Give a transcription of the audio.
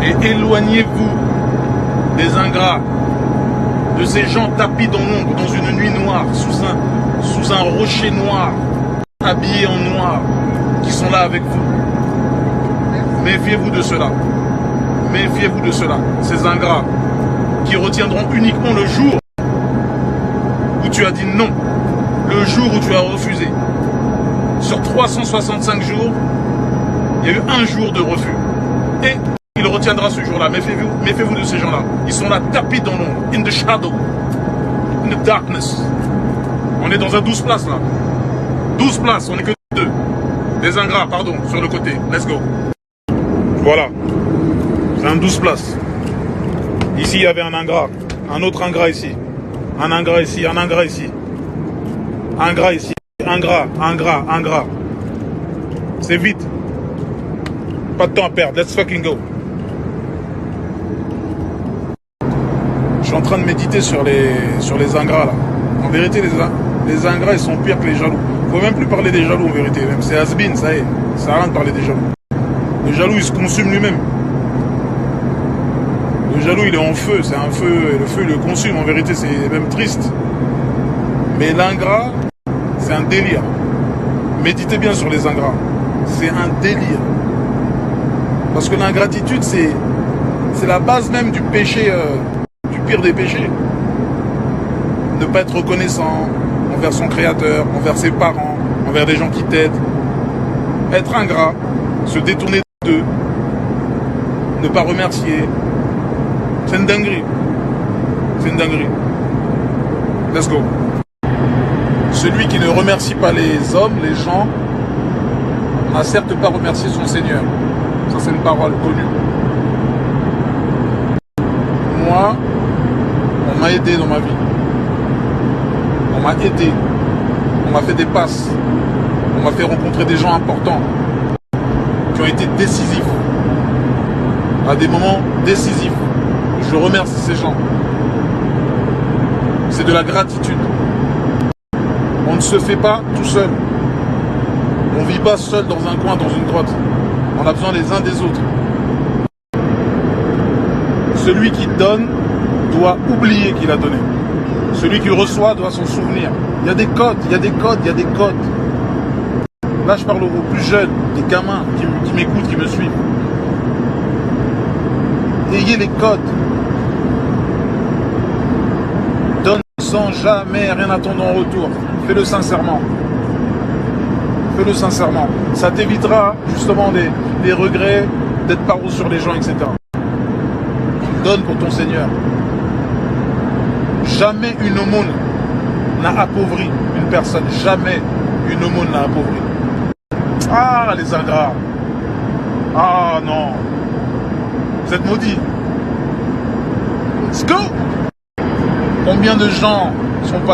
Et éloignez-vous des ingrats, de ces gens tapis dans l'ombre, dans une nuit noire, sous un rocher noir, habillés en noir, qui sont là avec vous. Méfiez-vous de cela. Méfiez-vous de cela, ces ingrats, qui retiendront uniquement le jour où tu as dit non, le jour où tu as refusé. Sur 365 jours, il y a eu un jour de refus. Et il retiendra ce jour-là. Méfiez-vous de ces gens-là. Ils sont là, tapis dans l'ombre, in the shadow, in the darkness. On est dans un 12 places là. 12 places, on n'est que 2. Des ingrats, pardon, sur le côté. Let's go. Voilà. C'est un 12 places. Ici, il y avait un ingrat. Un autre ingrat ici. Un ingrat ici, un ingrat ici. Un ingrat ici. Ingrat. C'est vite. Pas de temps à perdre. Let's fucking go. Je suis en train de méditer sur les ingrats là. En vérité, les ingrats, ils sont pires que les jaloux. Faut même plus parler des jaloux en vérité. Même c'est has-been, ça y est. Ça sert à rien de parler des jaloux. Le jaloux, il se consume lui-même. Le jaloux, il est en feu. C'est un feu. Et le feu, il le consume. En vérité, c'est même triste. Mais l'ingrat, c'est un délire. Méditez bien sur les ingrats. C'est un délire. Parce que l'ingratitude, c'est la base même du péché, du pire des péchés. Ne pas être reconnaissant envers son créateur, envers ses parents, envers des gens qui t'aident. Être ingrat, se détourner d'eux, ne pas remercier. C'est une dinguerie. C'est une dinguerie. Let's go. Celui qui ne remercie pas les hommes, les gens, n'a certes pas remercié son Seigneur. Ça, c'est une parole connue. Moi, on m'a aidé dans ma vie. On m'a aidé. On m'a fait des passes. On m'a fait rencontrer des gens importants qui ont été décisifs. À des moments décisifs. Je remercie ces gens. C'est de la gratitude. On ne se fait pas tout seul. On ne vit pas seul dans un coin, dans une grotte. On a besoin les uns des autres. Celui qui donne doit oublier qu'il a donné. Celui qui reçoit doit s'en souvenir. Il y a des codes, il y a des codes, il y a des codes. Là, je parle aux plus jeunes, des gamins qui m'écoutent, qui me suivent. Ayez les codes. Donne sans jamais rien attendre en retour. Fais-le sincèrement. Fais-le sincèrement. Ça t'évitera justement des regrets, d'être paro sur les gens, etc. Donne pour ton Seigneur. Jamais une aumône n'a appauvri une personne. Jamais une aumône n'a appauvri. Ah, les ingrats. Ah, non. Vous êtes maudits. Let's go. Combien de gens sont passés